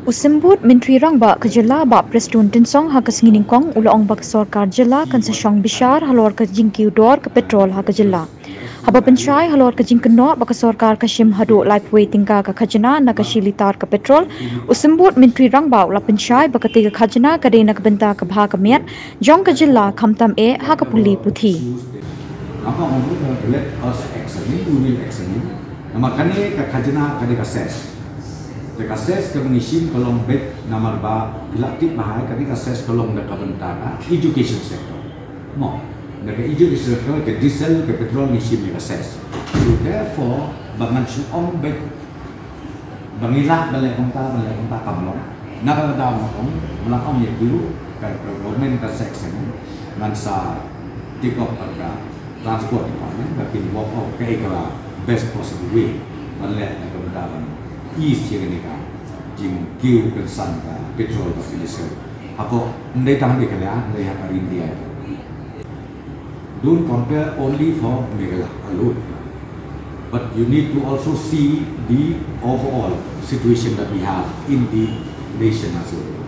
Usimbut Menteri Rangba ke Jela ba Prestun Tinsong ha ke Singingkong ulaong ba ke Sarkar Jela kan Seshong Bishar halor ke Jingki Udor ke Petrol ha ke Jela. Haba Penchai halor ke Jingkeno ba ke Sarkar ke Shim Hadu Lifeway tingka ke Khajana na ke Shilitar ke Petrol. Usimbut Menteri Rangba ula Penchai ba ke tiga Khajana ke dena ke benta ke Bha ke Miat jong ke Jela Khamtam e ha ke Puli Puthi. Apa orang let us examine, we will examine. Nama kani ke Khajana kani ke ses. Ses ke mengisim kolong bed nomor ba pilatik bahaya kami ses kolong dekat bentara education sector. No, dekat education sector ke diesel ke petrol mengisim ke ses. So therefore bangan suong bed bangilah balik konta kamlong. Nak ada orang melakon yang dulu ke government ke section ngansa take up pada transport department tapi work out ke best possible way balik ke bentara. East yang ni kan, jing kiu kersan kan, petrol bagi diesel. Aku ndai tahan di kerja, ndai hak India. Don't compare only for Meghalaya alone, but you need to also see the overall situation that we have in the nation as well.